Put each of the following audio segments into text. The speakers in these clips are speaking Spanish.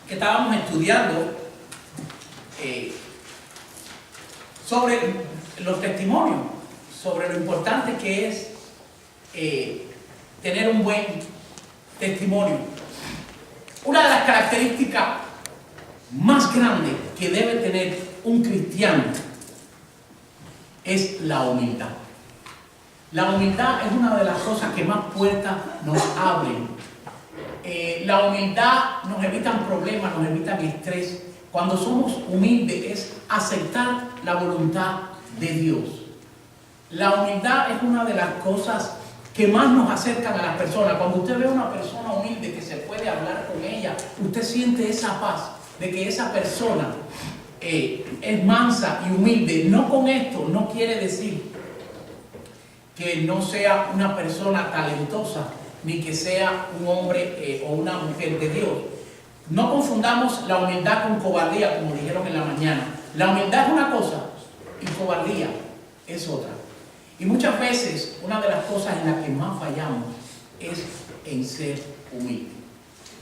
que estábamos estudiando sobre los testimonios, sobre lo importante que es tener un buen testimonio. Una de las características más grandes que debe tener un cristiano es la humildad. La humildad es una de las cosas que más puertas nos abren. La humildad nos evita problemas, nos evita estrés. Cuando somos humildes es aceptar la voluntad de Dios. La humildad es una de las cosas que más nos acercan a las personas. Cuando usted ve a una persona humilde que se puede hablar con ella, usted siente esa paz de que esa persona es mansa y humilde. No con esto, no quiere decir que no sea una persona talentosa, ni que sea un hombre o una mujer de Dios. No confundamos la humildad con cobardía, como dijeron en la mañana. La humildad es una cosa y cobardía es otra. Y muchas veces una de las cosas en las que más fallamos es en ser humildes.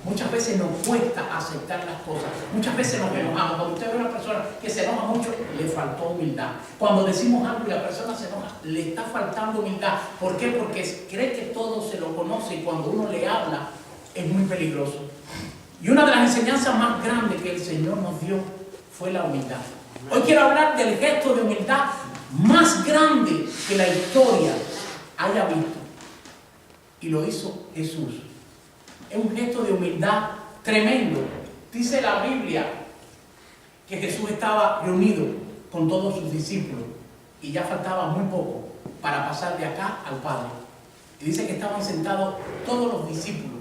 Muchas veces nos cuesta aceptar las cosas. Muchas veces nos enojamos. Cuando usted ve a una persona que se enoja mucho, le faltó humildad. Cuando decimos algo y la persona se enoja, le está faltando humildad. ¿Por qué? Porque cree que todo se lo conoce y cuando uno le habla es muy peligroso. Y una de las enseñanzas más grandes que el Señor nos dio fue la humildad. Hoy quiero hablar del gesto de humildad más grande que la historia haya visto. Y lo hizo Jesús. Es un gesto de humildad tremendo. Dice la Biblia que Jesús estaba reunido con todos sus discípulos y ya faltaba muy poco para pasar de acá al Padre. Y dice que estaban sentados todos los discípulos,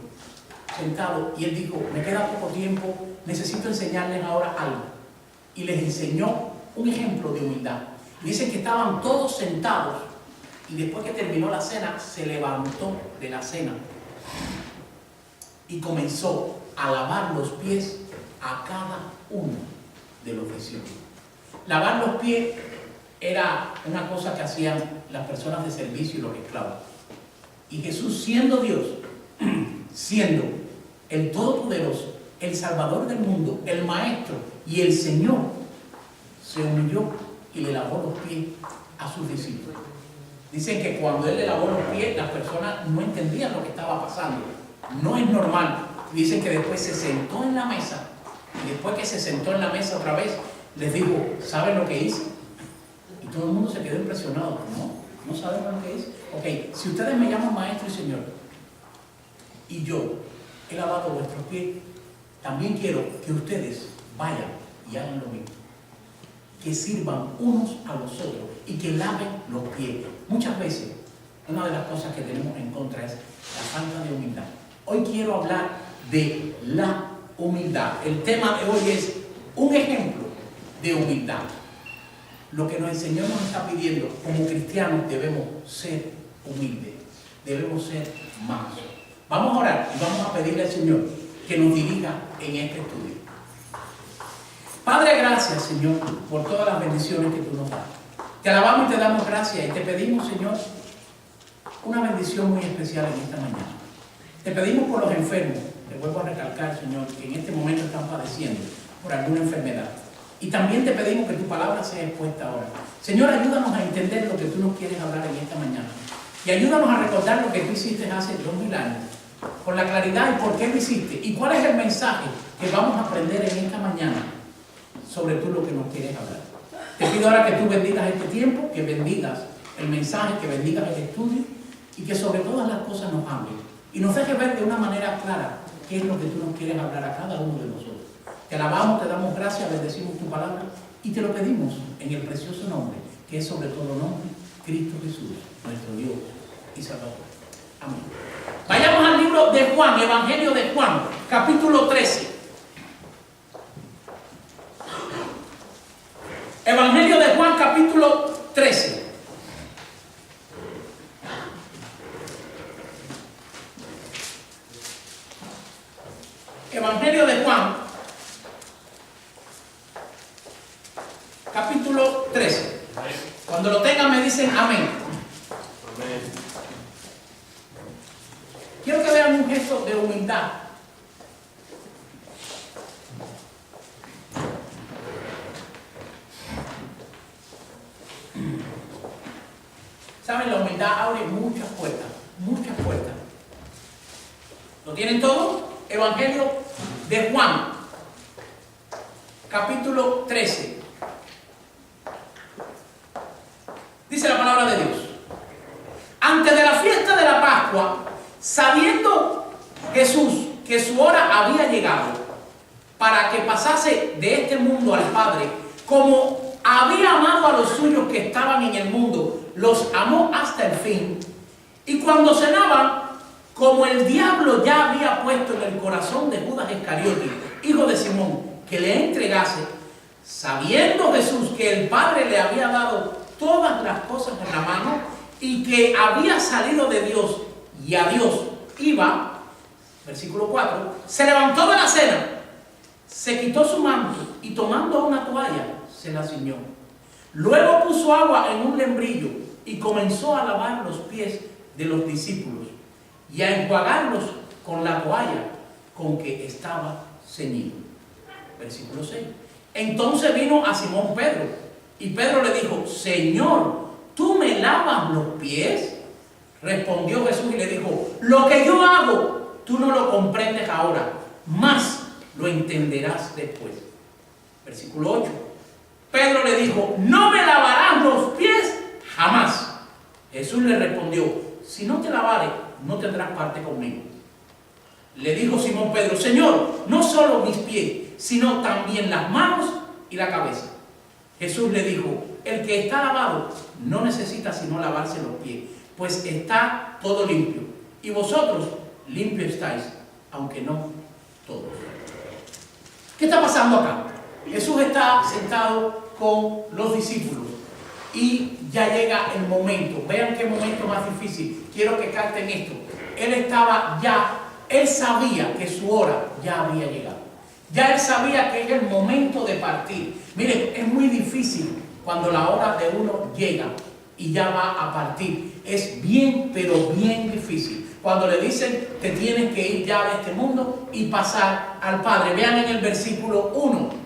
sentados, y él dijo, me queda poco tiempo, necesito enseñarles ahora algo. Y les enseñó un ejemplo de humildad. Y dice que estaban todos sentados y después que terminó la cena, se levantó de la cena y comenzó a lavar los pies a cada uno de los discípulos. Lavar los pies era una cosa que hacían las personas de servicio y los esclavos. Y Jesús, siendo Dios, siendo el Todopoderoso, el Salvador del mundo, el Maestro y el Señor, se humilló y le lavó los pies a sus discípulos. Dicen que cuando él le lavó los pies, las personas no entendían lo que estaba pasando. No es normal. Dicen que después se sentó en la mesa y después que se sentó en la mesa otra vez, les dijo, ¿saben lo que hice? Y todo el mundo se quedó impresionado. No saben lo que hice. Ok, si ustedes me llaman Maestro y Señor y yo he lavado vuestros pies, también quiero que ustedes vayan y hagan lo mismo. Que sirvan unos a los otros y que laven los pies. Muchas veces, una de las cosas que tenemos en contra es la falta de humildad. Hoy quiero hablar de la humildad. El tema de hoy es un ejemplo de humildad. Lo que el Señor nos está pidiendo, como cristianos debemos ser humildes, debemos ser mansos. Vamos a orar y vamos a pedirle al Señor que nos dirija en este estudio. Padre, gracias, Señor, por todas las bendiciones que tú nos das. Te alabamos y te damos gracias y te pedimos, Señor, una bendición muy especial en esta mañana. Te pedimos por los enfermos, te vuelvo a recalcar, Señor, que en este momento están padeciendo por alguna enfermedad. Y también te pedimos que tu palabra sea expuesta ahora. Señor, ayúdanos a entender lo que tú nos quieres hablar en esta mañana. Y ayúdanos a recordar lo que tú hiciste hace 2000 años. Con la claridad y por qué lo hiciste. Y cuál es el mensaje que vamos a aprender en esta mañana sobre tú lo que nos quieres hablar. Te pido ahora que tú bendigas este tiempo, que bendigas el mensaje, que bendigas el estudio y que sobre todas las cosas nos hables. Y nos dejes ver de una manera clara qué es lo que tú nos quieres hablar a cada uno de nosotros. Te alabamos, te damos gracias, bendecimos tu palabra y te lo pedimos en el precioso nombre, que es sobre todo nombre, Cristo Jesús, nuestro Dios y Salvador. Amén. Vayamos al libro de Juan, Evangelio de Juan, capítulo 13. Evangelio de Juan, capítulo 13. Evangelio de Juan, capítulo 13. Cuando lo tengan me dicen amén. Quiero que vean un gesto de humildad ¿Saben? La humildad abre muchas puertas, muchas puertas. ¿Lo tienen todo? Evangelio de Juan, capítulo 13. Dice la palabra de Dios. Antes de la fiesta de la Pascua, sabiendo Jesús que su hora había llegado para que pasase de este mundo al Padre, como había amado a los suyos que estaban en el mundo, los amó hasta el fin. Y cuando cenaban, como el diablo ya había puesto en el corazón de Judas Iscariote, hijo de Simón, que le entregase, sabiendo Jesús que el Padre le había dado todas las cosas en la mano y que había salido de Dios y a Dios iba, versículo 4, se levantó de la cena, se quitó su manto y tomando una toalla se la ciñó. Luego puso agua en un lembrillo y comenzó a lavar los pies de los discípulos y a enjuagarlos con la toalla con que estaba ceñido. Versículo 6. Entonces vino a Simón Pedro y Pedro le dijo: Señor, ¿tú me lavas los pies? Respondió Jesús y le dijo: lo que yo hago, tú no lo comprendes ahora, mas lo entenderás después. Versículo 8. Pedro le dijo: no me lavarás los pies jamás. Jesús le respondió: si no te lavare, no tendrás parte conmigo. Le dijo Simón Pedro: Señor, no solo mis pies, sino también las manos y la cabeza. Jesús le dijo: el que está lavado no necesita sino lavarse los pies, pues está todo limpio. Y vosotros limpios estáis, aunque no todos. ¿Qué está pasando acá? Jesús está sentado con los discípulos y ya llega el momento. Vean qué momento más difícil. Quiero que capten esto. Él sabía que su hora ya había llegado. Ya él sabía que era el momento de partir. Miren, es muy difícil cuando la hora de uno llega y ya va a partir. Es bien, pero bien difícil. Cuando le dicen: te tienes que ir ya de este mundo y pasar al Padre. Vean en el versículo 1.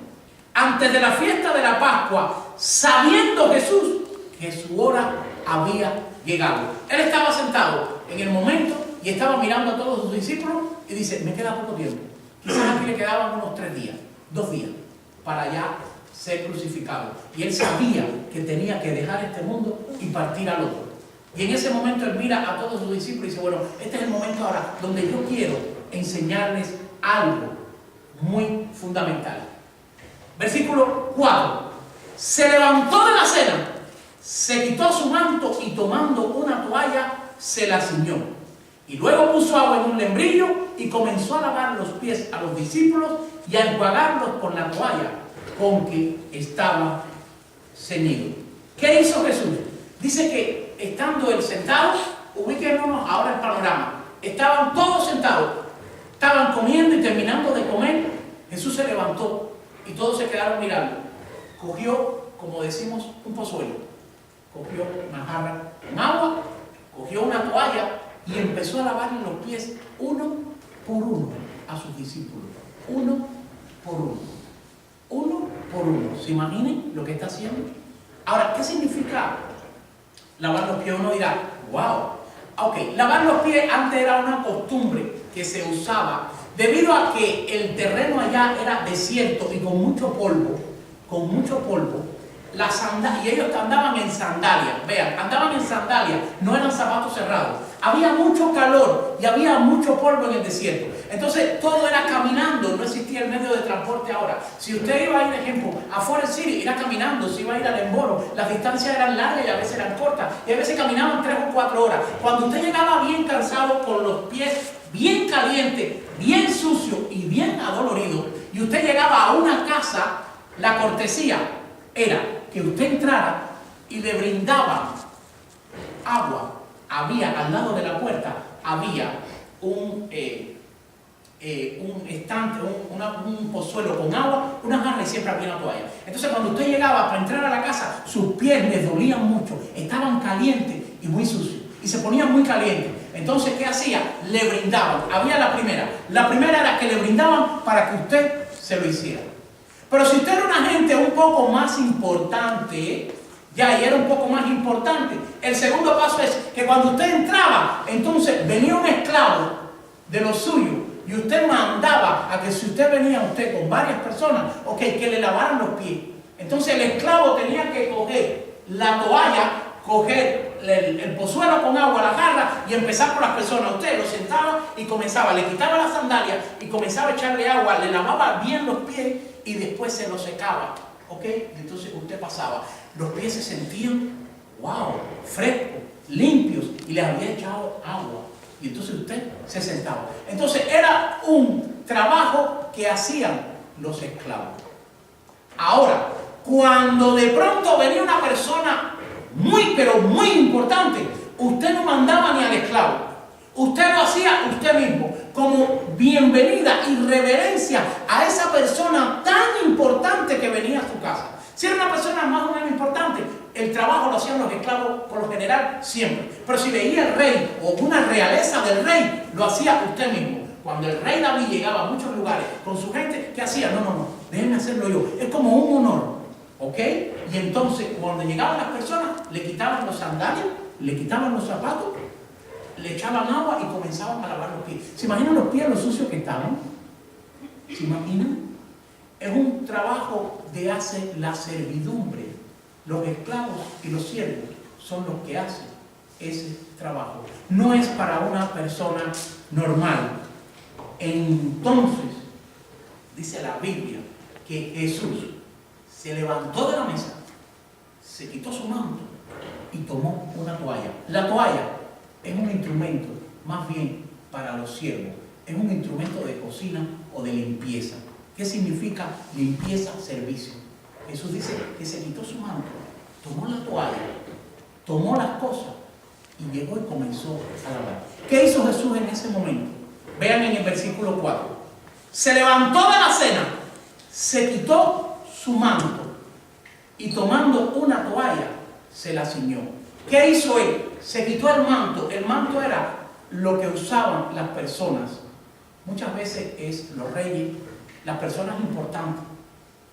Antes de la fiesta de la Pascua, sabiendo Jesús que su hora había llegado. Él estaba sentado en el momento y estaba mirando a todos sus discípulos y dice: me queda poco tiempo. Quizás aquí le quedaban unos 3 días, 2 días, para ya ser crucificado. Y él sabía que tenía que dejar este mundo y partir al otro. Y en ese momento él mira a todos sus discípulos y dice: bueno, este es el momento ahora donde yo quiero enseñarles algo muy fundamental. Versículo 4. Se levantó de la cena, se quitó su manto y tomando una toalla se la ciñó. Y luego puso agua en un lembrillo y comenzó a lavar los pies a los discípulos y a enjuagarlos con la toalla con que estaba ceñido. ¿Qué hizo Jesús? Dice que estando él sentado, ubíquenos ahora el panorama. Estaban todos sentados, estaban comiendo y terminando de comer. Jesús se levantó y todos se quedaron mirando. Cogió, como decimos, un pozuelo. Cogió una jarra con agua, cogió una toalla y empezó a lavarle los pies uno por uno a sus discípulos. Uno por uno. Uno por uno. ¿Se imaginen lo que está haciendo? Ahora, ¿qué significa lavar los pies? Uno dirá: wow. Ok, lavar los pies antes era una costumbre que se usaba debido a que el terreno allá era desierto y con mucho polvo. Y ellos andaban en sandalias. Vean, andaban en sandalias, no eran zapatos cerrados. Había mucho calor y había mucho polvo en el desierto. Entonces todo era caminando, no existía el medio de transporte ahora. Si usted iba a ir, por ejemplo, a Forest City, era caminando. Si iba a ir al Emboro, las distancias eran largas y a veces eran cortas. Y a veces caminaban 3 o 4 horas. Cuando usted llegaba bien cansado, con los pies bien calientes, bien sucios y bien adoloridos, y usted llegaba a una casa, la cortesía era que usted entrara y le brindaban agua. Había al lado de la puerta, había un estante, un pozuelo con agua, una jarra y siempre había una toalla. Entonces cuando usted llegaba para entrar a la casa, sus pies les dolían mucho, estaban calientes y muy sucios, y se ponían muy calientes. Entonces, ¿qué hacía? Le brindaban. Había la primera. La primera era que le brindaban para que usted se lo hiciera. Pero si usted era una gente un poco más importante, Ya, y era un poco más importante. El segundo paso es que cuando usted entraba, entonces venía un esclavo de lo suyo y usted mandaba a que si usted venía usted con varias personas, ok, que le lavaran los pies. Entonces el esclavo tenía que coger la toalla, coger el pozuelo con agua, la jarra y empezar por las personas. Usted lo sentaba y comenzaba, le quitaba las sandalias y comenzaba a echarle agua, le lavaba bien los pies y después se los secaba. ¿Ok? Entonces usted pasaba. Los pies se sentían, wow, frescos, limpios y le había echado agua. Y entonces usted se sentaba. Entonces era un trabajo que hacían los esclavos. Ahora, cuando de pronto venía una persona muy, pero muy importante, usted no mandaba ni al esclavo. Usted lo hacía usted mismo, como bienvenida y reverencia a esa persona tan importante que venía a su casa. Si era una persona más o menos importante, el trabajo lo hacían los esclavos por lo general siempre. Pero si veía el rey o una realeza del rey, lo hacía usted mismo. Cuando el rey David llegaba a muchos lugares con su gente, ¿qué hacía? No, déjenme hacerlo yo. Es como un honor, ¿ok? Y entonces cuando llegaban las personas, le quitaban los sandalias, le quitaban los zapatos, le echaban agua y comenzaban a lavar los pies. ¿Se imaginan los pies, lo sucios que estaban? ¿Se imaginan? Es un trabajo de hace la servidumbre. Los esclavos y los siervos son los que hacen ese trabajo. No es para una persona normal. Entonces, dice la Biblia que Jesús se levantó de la mesa, se quitó su manto y tomó una toalla. La toalla es un instrumento más bien para los siervos. Es un instrumento de cocina o de limpieza. ¿Qué significa limpieza, servicio? Jesús dice que se quitó su manto, tomó la toalla, tomó las cosas y llegó y comenzó a lavar. ¿Qué hizo Jesús en ese momento? Vean en el versículo 4. Se levantó de la cena, se quitó su manto y tomando una toalla se la ciñó. ¿Qué hizo él? Se quitó el manto. El manto era lo que usaban las personas. Muchas veces es los reyes, las personas importantes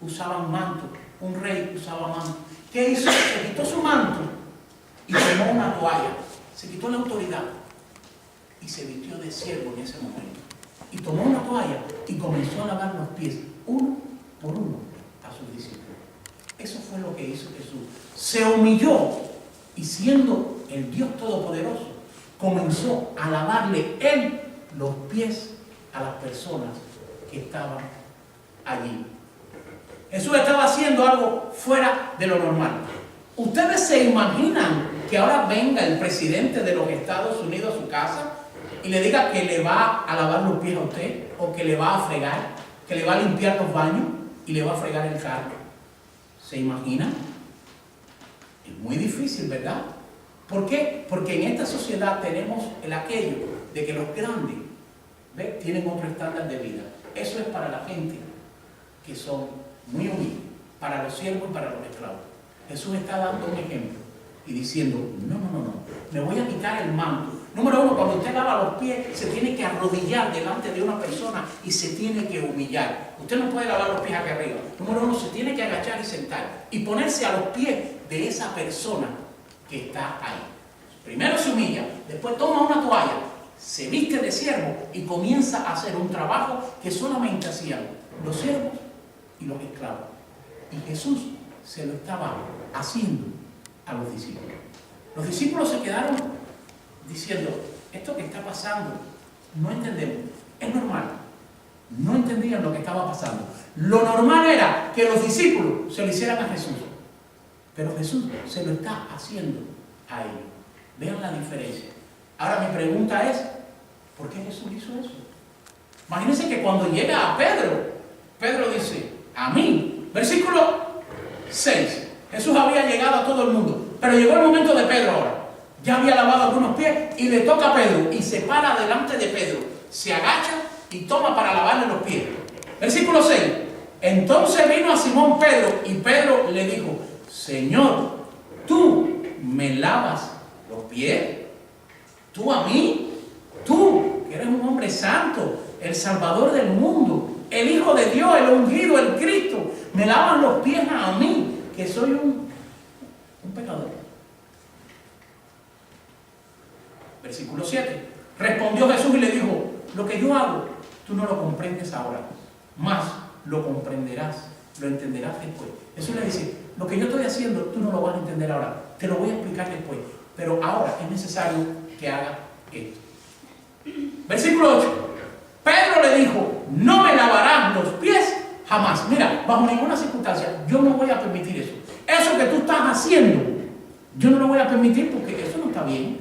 usaban manto. Un rey usaba manto. ¿Qué hizo? Se quitó su manto y tomó una toalla. Se quitó la autoridad y se vistió de siervo en ese momento. Y tomó una toalla y comenzó a lavar los pies, uno por uno, a sus discípulos. Eso fue lo que hizo Jesús. Se humilló y siendo el Dios Todopoderoso, comenzó a lavarle él los pies a las personas que estaban allí. Jesús estaba haciendo algo fuera de lo normal. ¿Ustedes se imaginan que ahora venga el presidente de los Estados Unidos a su casa y le diga que le va a lavar los pies a usted, o que le va a fregar, que le va a limpiar los baños y le va a fregar el carro? ¿Se imaginan? Es muy difícil, ¿verdad? ¿Por qué? Porque en esta sociedad tenemos el aquello de que los grandes, ¿ves?, tienen otro estándar de vida. Eso es para la gente que son muy humildes, para los siervos y para los esclavos. Jesús está dando un ejemplo y diciendo, no, me voy a quitar el manto. Número uno, cuando usted lava los pies, se tiene que arrodillar delante de una persona y se tiene que humillar. Usted no puede lavar los pies aquí arriba. Número uno, se tiene que agachar y sentar y ponerse a los pies de esa persona que está ahí. Primero se humilla, después toma una toalla, se viste de siervo y comienza a hacer un trabajo que solamente hacían los siervos y los esclavos. Y Jesús se lo estaba haciendo a los discípulos. Los discípulos se quedaron diciendo, esto que está pasando, no entendemos, es normal. No entendían lo que estaba pasando. Lo normal era que los discípulos se lo hicieran a Jesús, pero Jesús se lo está haciendo a ellos. Vean la diferencia. Ahora mi pregunta es, ¿por qué Jesús hizo eso? Imagínense que cuando llega a Pedro, Pedro dice, a mí, versículo 6, Jesús había llegado a todo el mundo, pero llegó el momento de Pedro ahora. Ya había lavado algunos pies y le toca a Pedro y se para delante de Pedro, se agacha y toma para lavarle los pies. Versículo 6. Entonces vino a Simón Pedro y Pedro le dijo, Señor, ¿tú me lavas los pies? ¿Tú a mí? Tú, que eres un hombre santo, el Salvador del mundo, el Hijo de Dios, el ungido, el Cristo, me lavas los pies a mí, que soy un pecador. Versículo 7. Respondió Jesús y le dijo: lo que yo hago, tú no lo comprendes ahora, mas lo comprenderás, lo entenderás después. Jesús le dice: lo que yo estoy haciendo, tú no lo vas a entender ahora, te lo voy a explicar después, pero ahora es necesario que haga esto. Versículo 8. Pedro le dijo: no me lavarás los pies jamás. Mira, bajo ninguna circunstancia yo no voy a permitir eso. Eso que tú estás haciendo, yo no lo voy a permitir porque eso no está bien.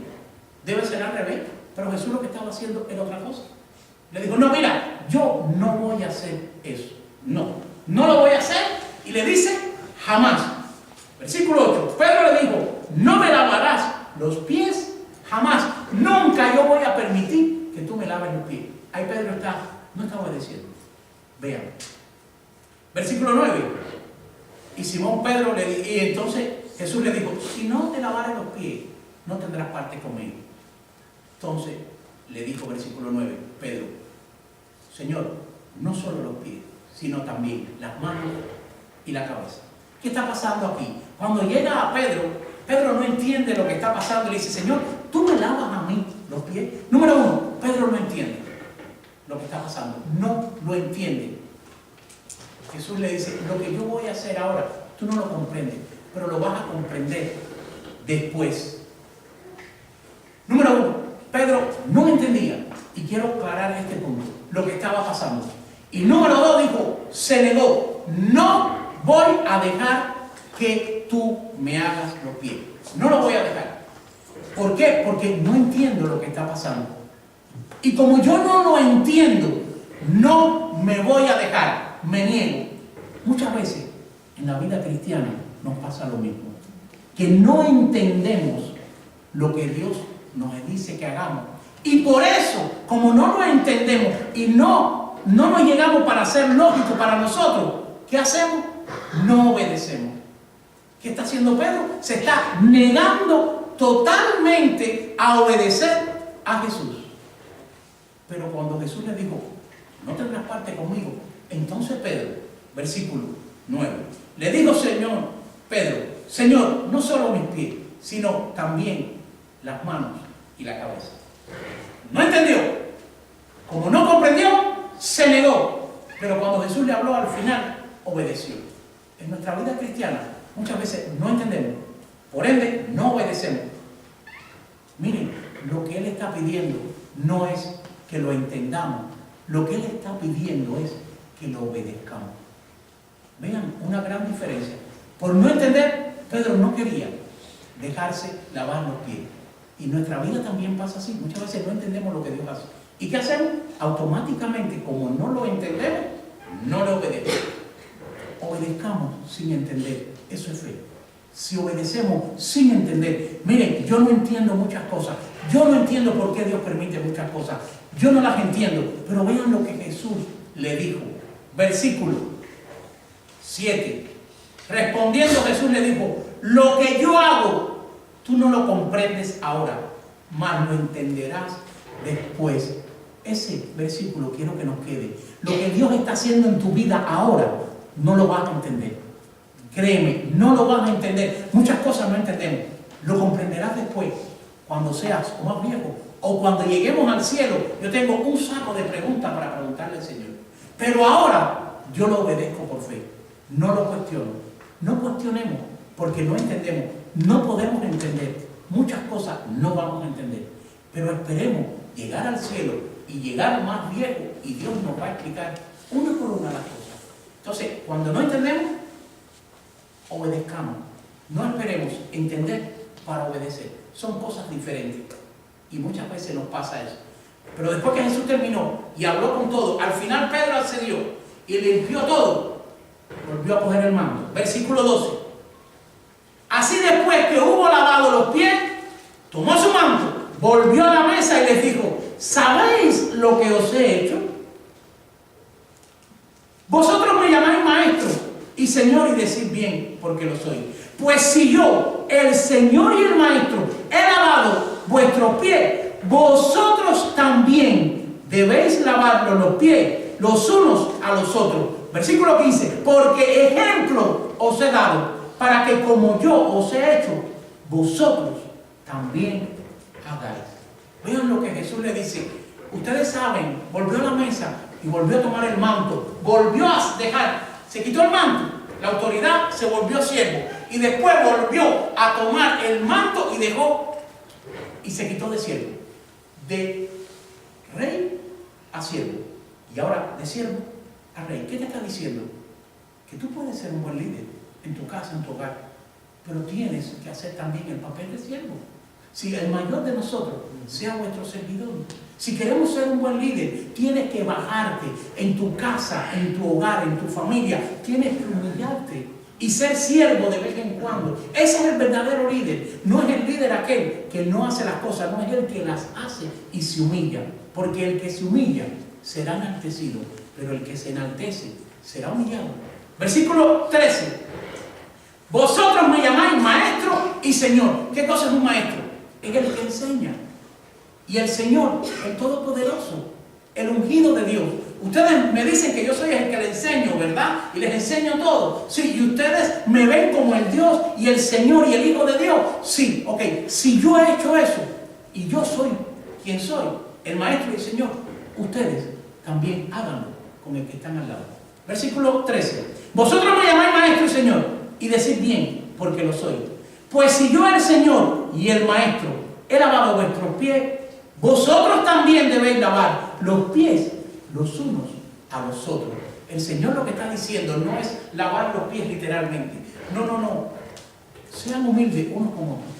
Debe ser al revés. Pero Jesús lo que estaba haciendo era otra cosa. Le dijo: no, mira, yo no voy a hacer eso. No lo voy a hacer. Y le dice: jamás. Versículo 8. Pedro le dijo: no me lavarás los pies jamás. Nunca yo voy a permitir que tú me laves los pies. Ahí Pedro no está obedeciendo. Vean. Versículo 9. Y Simón Pedro y entonces Jesús le dijo: si no te lavares los pies, no tendrás parte conmigo. Entonces le dijo, versículo 9, Pedro: Señor, no solo los pies, sino también las manos y la cabeza. ¿Qué está pasando aquí? Cuando llega a Pedro, Pedro no entiende lo que está pasando y le dice: Señor, tú me lavas a mí los pies. Número uno, Pedro no entiende lo que está pasando, no lo entiende. Jesús le dice: lo que yo voy a hacer ahora, tú no lo comprendes, pero lo vas a comprender después. Número uno, Pedro no entendía, y quiero aclarar este punto, lo que estaba pasando. Y número dos, dijo, se negó: no voy a dejar que tú me hagas los pies. No lo voy a dejar. ¿Por qué? Porque no entiendo lo que está pasando. Y como yo no lo entiendo, no me voy a dejar, me niego. Muchas veces en la vida cristiana nos pasa lo mismo, que no entendemos lo que Dios nos dice que hagamos. Y por eso, como no lo entendemos y no nos llegamos para ser lógico para nosotros, ¿qué hacemos? No obedecemos. ¿Qué está haciendo Pedro? Se está negando totalmente a obedecer a Jesús. Pero cuando Jesús le dijo: no tendrás parte conmigo, entonces Pedro, versículo 9, le dijo: Pedro, Señor, no solo mis pies, sino también las manos y la cabeza. No entendió. Como no comprendió, se negó. Pero cuando Jesús le habló al final, obedeció. En nuestra vida cristiana muchas veces no entendemos, por ende no obedecemos. Miren, lo que Él está pidiendo no es que lo entendamos, lo que Él está pidiendo es que lo obedezcamos. Vean, una gran diferencia. Por no entender, Pedro no quería dejarse lavar los pies. Y nuestra vida también pasa así. Muchas veces no entendemos lo que Dios hace. ¿Y qué hacemos? Automáticamente, como no lo entendemos, no lo obedecemos. Obedezcamos sin entender. Eso es fe. Si obedecemos sin entender, miren, yo no entiendo muchas cosas. Yo no entiendo por qué Dios permite muchas cosas. Yo no las entiendo. Pero vean lo que Jesús le dijo. Versículo 7. Respondiendo Jesús le dijo: lo que yo hago, tú no lo comprendes ahora, mas lo entenderás después. Ese versículo quiero que nos quede. Lo que Dios está haciendo en tu vida ahora, no lo vas a entender. Créeme, no lo vas a entender. Muchas cosas no entendemos. Lo comprenderás después, cuando seas o más viejo, o cuando lleguemos al cielo. Yo tengo un saco de preguntas para preguntarle al Señor. Pero ahora yo lo obedezco por fe. No lo cuestiono. No cuestionemos, porque no entendemos. No podemos entender. Muchas cosas no vamos a entender. Pero esperemos llegar al cielo y llegar más viejo, y Dios nos va a explicar una por una las cosas. Entonces, cuando no entendemos, obedezcamos. No esperemos entender para obedecer. Son cosas diferentes. Y muchas veces nos pasa eso. Pero después que Jesús terminó y habló con todo, al final Pedro accedió y limpió todo. Volvió a coger el manto. Versículo 12. Así, después que hubo lavado los pies, tomó su manto, volvió a la mesa y les dijo: ¿sabéis lo que os he hecho? Vosotros me llamáis maestro y Señor, y decid bien, porque lo soy. Pues si yo, el Señor y el Maestro, he lavado vuestros pies, vosotros también debéis lavarlos los pies los unos a los otros. Versículo 15. Porque ejemplo os he dado, para que como yo os he hecho, vosotros también hagáis. Vean lo que Jesús le dice. Ustedes saben, volvió a la mesa y volvió a tomar el manto. Volvió a dejar, se quitó el manto, la autoridad, se volvió siervo. Y después volvió a tomar el manto y dejó, y se quitó de siervo. De rey a siervo. Y ahora de siervo a rey. ¿Qué te está diciendo? Que tú puedes ser un buen líder en tu casa, en tu hogar, pero tienes que hacer también el papel de siervo. Si el mayor de nosotros sea vuestro servidor, si queremos ser un buen líder, tienes que bajarte en tu casa, en tu hogar, en tu familia, tienes que humillarte y ser siervo de vez en cuando. Ese es el verdadero líder. No es el líder aquel que no hace las cosas, no es el que las hace y se humilla, porque el que se humilla será enaltecido, pero el que se enaltece será humillado. Versículo 13. Vosotros me llamáis maestro y señor. ¿Qué cosa es un maestro? Es el que enseña. Y el Señor, el Todopoderoso, el ungido de Dios. Ustedes me dicen que yo soy el que les enseño, ¿verdad? Y les enseño todo. Sí, y ustedes me ven como el Dios y el Señor y el Hijo de Dios. Sí, ok. Si yo he hecho eso y yo soy quien soy, el maestro y el Señor, ustedes también háganlo con el que están al lado. Versículo 13. Vosotros me llamáis maestro y Señor, y decid bien, porque lo soy. Pues si yo, el Señor y el maestro, he lavado vuestros pies, vosotros también debéis lavar los pies los unos a los otros. El Señor lo que está diciendo no es lavar los pies literalmente. No, no, no. Sean humildes unos con otros.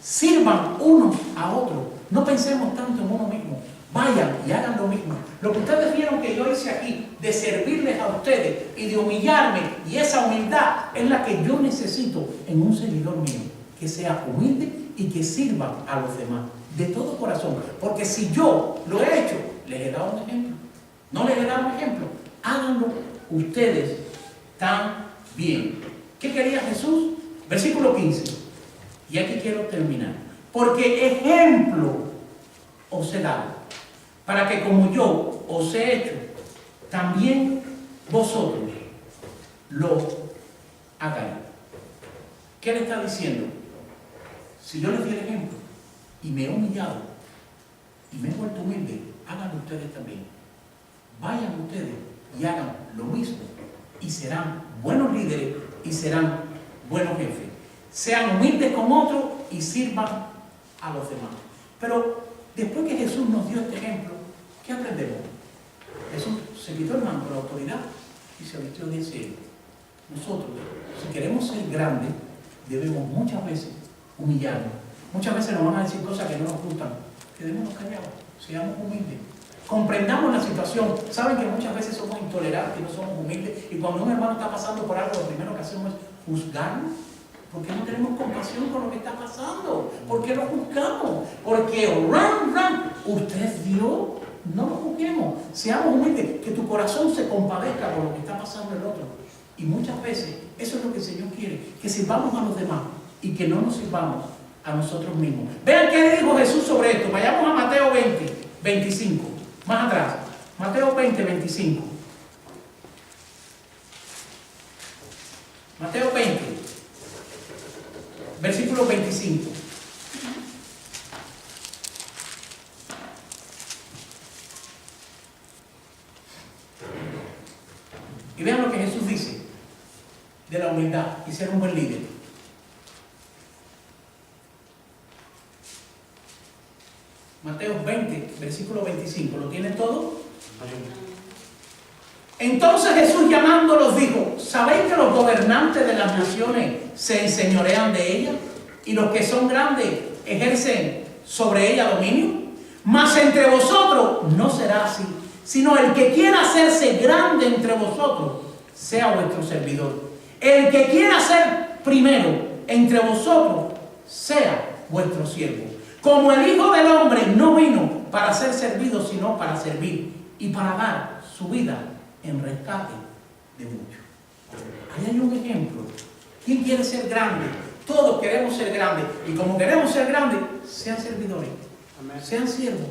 Sirvan unos a otros. No pensemos tanto en uno mismo. Vayan y hagan lo mismo. Lo que ustedes vieron que yo hice aquí, de servirles a ustedes y de humillarme, y esa humildad es la que yo necesito en un seguidor mío, que sea humilde y que sirva a los demás, de todo corazón. Porque si yo lo he hecho, les he dado un ejemplo. No les he dado un ejemplo. Háganlo ustedes también. ¿Qué quería Jesús? Versículo 15. Y aquí quiero terminar. Porque ejemplo os he dado, para que como yo os he hecho, también vosotros lo hagáis. ¿Qué le está diciendo? Si yo les di el ejemplo y me he humillado y me he vuelto humilde, háganlo ustedes también. Vayan ustedes y hagan lo mismo y serán buenos líderes y serán buenos jefes. Sean humildes con otros y sirvan a los demás. Pero después que Jesús nos dio este ejemplo, ¿qué aprendemos? Jesús se quitó el manto de la autoridad y se vistió de siervo. Nosotros, si queremos ser grandes, debemos muchas veces humillarnos. Muchas veces nos van a decir cosas que no nos gustan. Quedémonos callados, seamos humildes. Comprendamos la situación. Saben que muchas veces somos intolerantes y no somos humildes. Y cuando un hermano está pasando por algo, lo primero que hacemos es juzgarlo. ¿Por qué no tenemos compasión con lo que está pasando? ¿Por qué lo juzgamos? Porque usted es Dios. No lo juzguemos. Seamos humildes. Que tu corazón se compadezca por lo que está pasando el otro. Y muchas veces eso es lo que el Señor quiere. Que sirvamos a los demás y que no nos sirvamos a nosotros mismos. Vean qué dijo Jesús sobre esto. Vayamos a Mateo 20, 25. Más atrás. Mateo 20, 25. Mateo 20. Versículo 25. Y vean lo que Jesús dice de la humildad y ser un buen líder. Mateo 20, versículo 25. ¿Lo tienen todo? Entonces Jesús llamándolos dijo: ¿sabéis que los gobernantes de las naciones se enseñorean de ellas? Y los que son grandes ejercen sobre ella dominio. Mas entre vosotros no será así, sino el que quiera hacerse grande entre vosotros sea vuestro servidor. El que quiera ser primero entre vosotros sea vuestro siervo. Como el Hijo del Hombre no vino para ser servido, sino para servir y para dar su vida en rescate de muchos. Ahí hay un ejemplo. ¿Quién quiere ser grande? Todos queremos ser grandes. Y como queremos ser grandes, sean servidores. Amén. Sean siervos.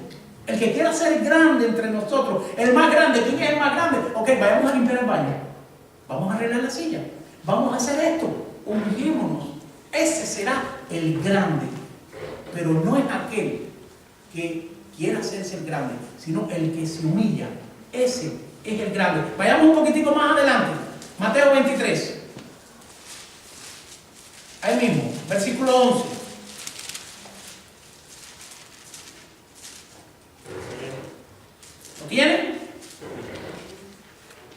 El que quiera ser grande entre nosotros, el más grande, ¿quién es el más grande? Ok, vayamos a limpiar el baño. Vamos a arreglar la silla. Vamos a hacer esto. humillémonos. Ese será el grande. Pero no es aquel que quiera hacerse el grande, sino el que se humilla. Ese es el grande. Vayamos un poquitico más adelante. Mateo 23. Ahí mismo, versículo 11. ¿Lo tienen?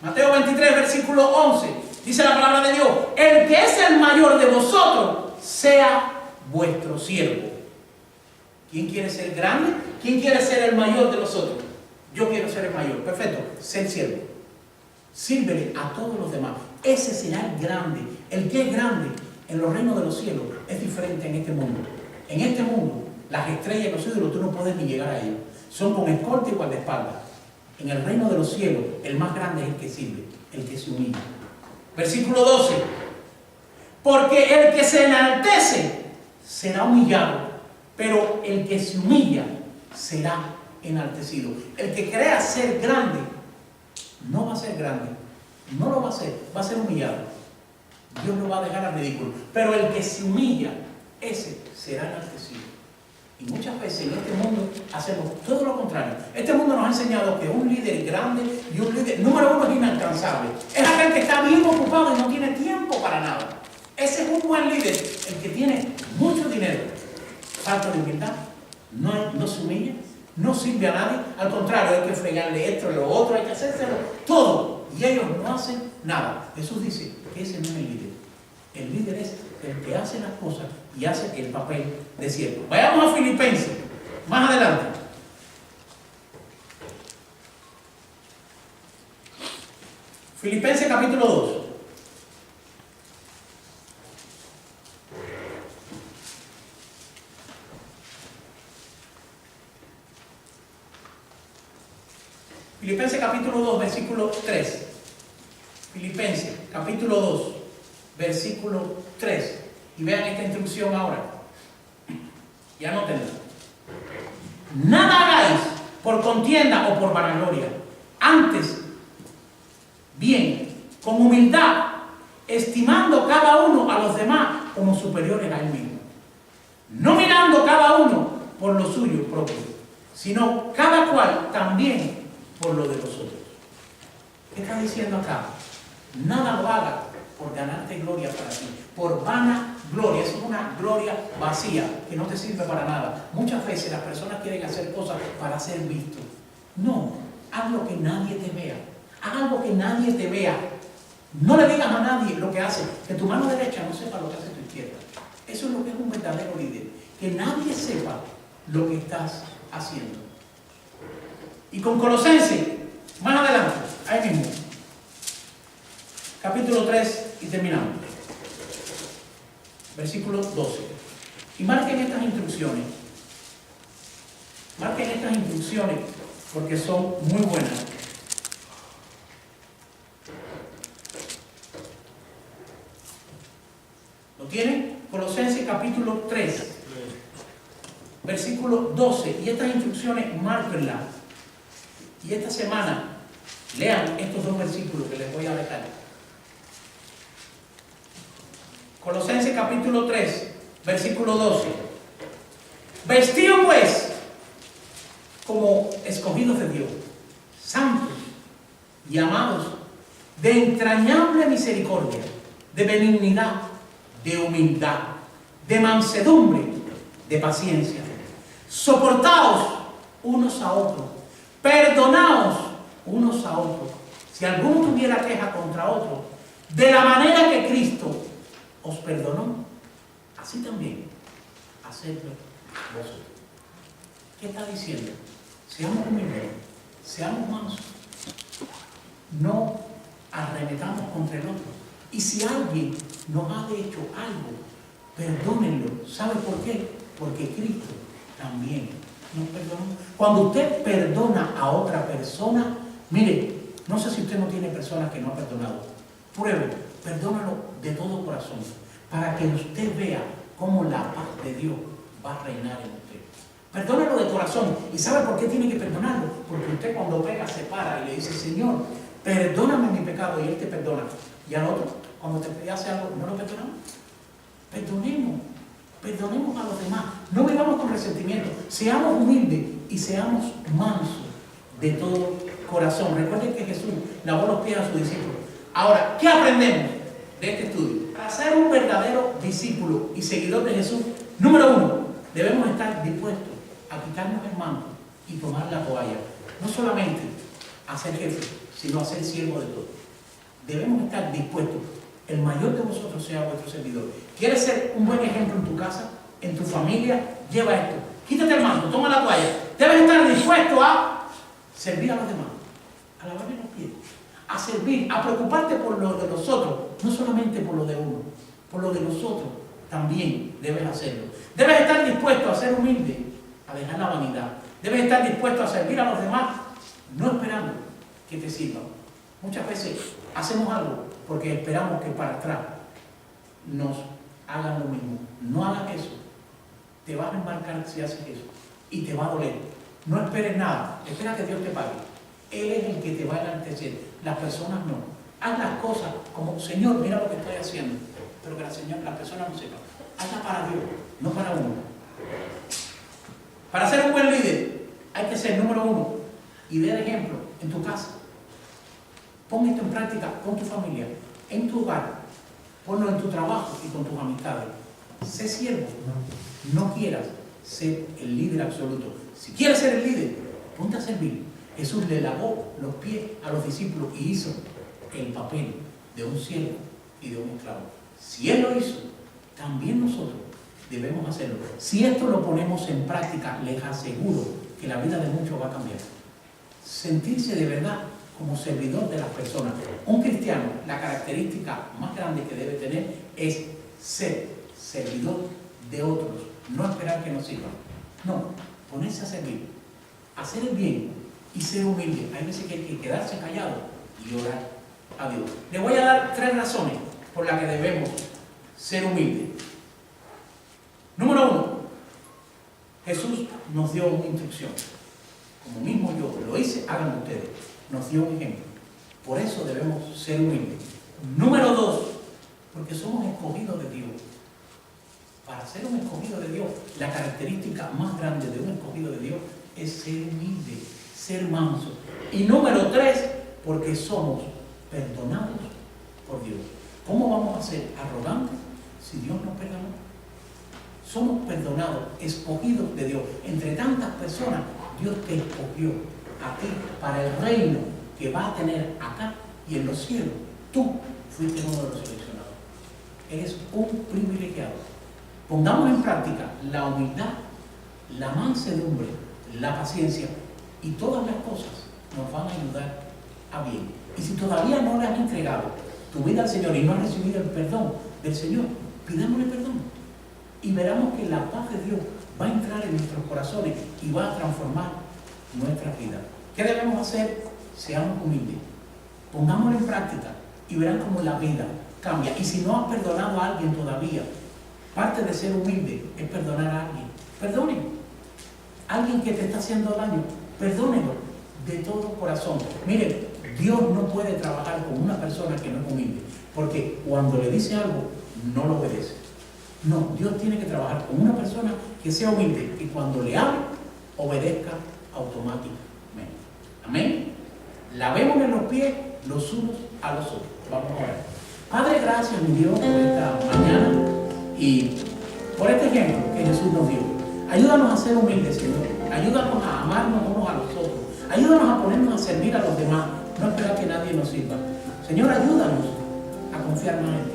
Mateo 23, versículo 11. Dice la palabra de Dios: el que es el mayor de vosotros, sea vuestro siervo. ¿Quién quiere ser grande? ¿Quién quiere ser el mayor de nosotros? Yo quiero ser el mayor. Perfecto, ser siervo. Sírvele a todos los demás. Ese será el grande. El que es grande en los reinos de los cielos es diferente en este mundo. En este mundo, las estrellas y los ídolos, tú no puedes ni llegar a ellos. Son con escolta y guardaespaldas. En el reino de los cielos, el más grande es el que sirve, el que se humilla. Versículo 12. Porque el que se enaltece será humillado, pero el que se humilla será enaltecido. El que crea ser grande no va a ser grande, no lo va a ser humillado. Dios lo va a dejar al ridículo. Pero el que se humilla, ese será enaltecido. Y muchas veces en este mundo hacemos todo lo contrario. Este mundo nos ha enseñado que un líder grande y un líder número uno es inalcanzable. Es aquel que está bien ocupado y no tiene tiempo para nada. Ese es un buen líder, el que tiene mucho dinero. Falta de humildad, no se humilla, no sirve a nadie. Al contrario, hay que fregarle esto y lo otro, hay que hacérselo todo. Y ellos no hacen nada. Jesús dice que ese no es el líder. El líder es el que hace las cosas y hace el papel de siervo. Vayamos a Filipenses, más adelante. Filipenses capítulo 2. Filipenses capítulo 2, versículo 3. Filipenses capítulo 2, versículo 3. Y vean esta instrucción ahora. Y anótenla. Nada hagáis por contienda o por vanagloria. Antes, bien, con humildad, estimando cada uno a los demás como superiores a él mismo. No mirando cada uno por lo suyo propio, sino cada cual también por lo de los otros. ¿Qué está diciendo acá? Nada lo haga por ganarte gloria para ti, por vana gloria. Eso es una gloria vacía que no te sirve para nada. Muchas veces las personas quieren hacer cosas para ser vistos. No, haz lo que nadie te vea. Haz algo que nadie te vea. No le digas a nadie lo que hace. Que tu mano derecha no sepa lo que hace tu izquierda. Eso es lo que es un verdadero líder. Que nadie sepa lo que estás haciendo. Y con Colosenses, más adelante, ahí mismo, capítulo 3 y terminamos. Versículo 12. Y marquen estas instrucciones. Marquen estas instrucciones porque son muy buenas. ¿Lo tienen? Colosenses capítulo 3, versículo 12. Y estas instrucciones márquenlas. Y esta semana lean estos dos versículos que les voy a dejar. Colosenses capítulo 3, versículo 12. Vestidos pues como escogidos de Dios, santos y amados, de entrañable misericordia, de benignidad, de humildad, de mansedumbre, de paciencia. Soportaos unos a otros, perdonaos unos a otros, si alguno tuviera queja contra otro, de la manera que Cristo os perdonó, así también hacedlo vosotros. ¿Qué está diciendo? Seamos humildes, seamos mansos, no arremetamos contra el otro. Y si alguien nos ha hecho algo, perdónenlo. ¿Sabe por qué? Porque Cristo también nos perdonó. Cuando usted perdona a otra persona, mire, no sé si usted no tiene personas que no ha perdonado. Pruebe, perdónalo de todo corazón, para que usted vea cómo la paz de Dios va a reinar en usted. Perdónalo de corazón. ¿Y sabe por qué tiene que perdonarlo? Porque usted cuando pega se para y le dice: Señor, perdóname mi pecado, y Él te perdona. Y al otro, cuando te hace algo, no lo perdonamos. Perdonemos a los demás. No vivamos con resentimiento. Seamos humildes y seamos mansos de todo corazón. Recuerden que Jesús lavó los pies a sus discípulos. Ahora, ¿qué aprendemos de este estudio? Para ser un verdadero discípulo y seguidor de Jesús, número 1, debemos estar dispuestos a quitarnos el manto y tomar la toalla. No solamente a ser jefe, sino a ser siervo de todos. Debemos estar dispuestos. El mayor de vosotros sea vuestro servidor. ¿Quieres ser un buen ejemplo en tu casa, en tu familia? Lleva esto. Quítate el manto, toma la toalla. Debes estar dispuesto a servir a los demás, a lavarle los pies, a servir, a preocuparte por lo de los otros, no solamente por lo de uno, por lo de los otros también debes hacerlo. Debes estar dispuesto a ser humilde, a dejar la vanidad. Debes estar dispuesto a servir a los demás, no esperando que te sirvan. Muchas veces hacemos algo porque esperamos que para atrás nos hagan lo mismo. No hagas eso. Te vas a embarcar si haces eso y te va a doler. No esperes nada. Espera que Dios te pague. Él es el que te va a enaltecer. Las personas no. Haz las cosas como, Señor, mira lo que estoy haciendo. Pero que las personas no sepan. Hazla para Dios, no para uno. Para ser un buen líder, hay que ser número 1 y dar ejemplo en tu casa. Pon esto en práctica con tu familia, en tu hogar, ponlo en tu trabajo y con tus amistades. Sé siervo, no quieras ser el líder absoluto. Si quieres ser el líder, ponte a servir. Jesús le lavó los pies a los discípulos y hizo el papel de un siervo y de un esclavo. Si Él lo hizo, también nosotros debemos hacerlo. Si esto lo ponemos en práctica, les aseguro que la vida de muchos va a cambiar. Sentirse de verdad como servidor de las personas. Un cristiano, la característica más grande que debe tener es ser servidor de otros. No esperar que nos sirvan. No, ponerse a servir, hacer el bien y ser humilde. Hay veces que hay que quedarse callado y orar a Dios. Les voy a dar 3 razones por las que debemos ser humildes. Número 1, Jesús nos dio una instrucción. Como mismo yo lo hice, háganlo ustedes. Nos dio un ejemplo. Por eso debemos ser humildes. Número 2, porque somos escogidos de Dios. Para ser un escogido de Dios, la característica más grande de un escogido de Dios es ser humilde, ser manso. Y número 3, porque somos perdonados por Dios. ¿Cómo vamos a ser arrogantes si Dios nos perdonó? Somos perdonados, escogidos de Dios. Entre tantas personas, Dios te escogió a ti para el reino que va a tener acá y en los cielos. Tú fuiste uno de los seleccionados. Eres un privilegiado. Pongamos en práctica la humildad, la mansedumbre, la paciencia y todas las cosas nos van a ayudar a bien. Y si todavía no le has entregado tu vida al Señor y no has recibido el perdón del Señor, pidámosle perdón. Y veremos que la paz de Dios va a entrar en nuestros corazones y va a transformar nuestra vida. ¿Qué debemos hacer? Seamos humildes. Pongámoslo en práctica y verán cómo la vida cambia. Y si no has perdonado a alguien todavía, parte de ser humilde es perdonar a alguien. Perdónenlo. Alguien que te está haciendo daño, perdónenlo de todo corazón. Miren, Dios no puede trabajar con una persona que no es humilde, porque cuando le dice algo, no lo obedece. No, Dios tiene que trabajar con una persona que sea humilde y cuando le hable, obedezca automáticamente. Amén. Lavémonos los pies los unos a los otros. Vamos a orar. Padre, gracias, mi Dios, por esta mañana y por este ejemplo que Jesús nos dio. Ayúdanos a ser humildes, Señor. Ayúdanos a amarnos unos a los otros. Ayúdanos a ponernos a servir a los demás. No esperar que nadie nos sirva. Señor, ayúdanos a confiar más en ti.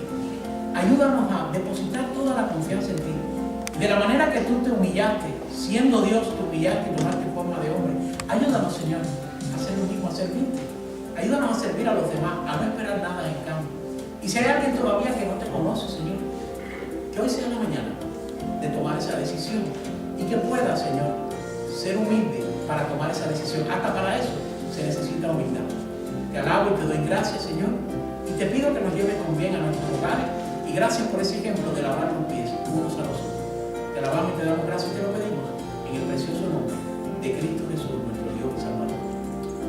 Ayúdanos a depositar toda la confianza en ti. De la manera que tú te humillaste, siendo Dios, te humillaste y tomaste forma de hombre. Ayúdanos, Señor, a hacer lo mismo, a servirte. Ayúdanos a servir a los demás, a no esperar nada en cambio. Y si hay alguien todavía que no te conoce, Señor, que hoy sea la mañana de tomar esa decisión y que pueda, Señor, ser humilde para tomar esa decisión. Hasta para eso se necesita humildad. Te alabo y te doy gracias, Señor, y te pido que nos lleves con bien a nuestros hogares. Y gracias por ese ejemplo de lavar los pies unos a los otros. Te alabamos y te damos gracias y te lo pedimos en el precioso nombre de Cristo Jesús, nuestro Dios y Salvador.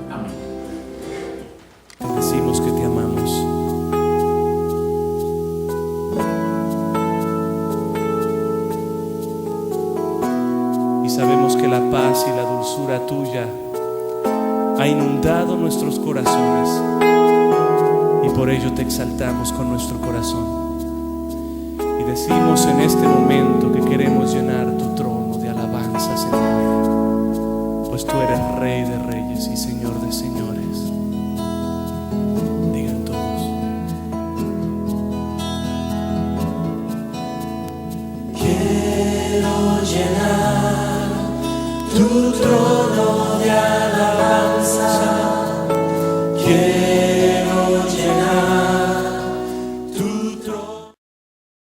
Amén. Te decimos que te amamos. tuya ha inundado nuestros corazones y por ello te exaltamos con nuestro corazón. Y decimos en este momento que queremos llenar tu trono de alabanza, Señor, pues tú eres Rey de Reyes y Señor de Señores.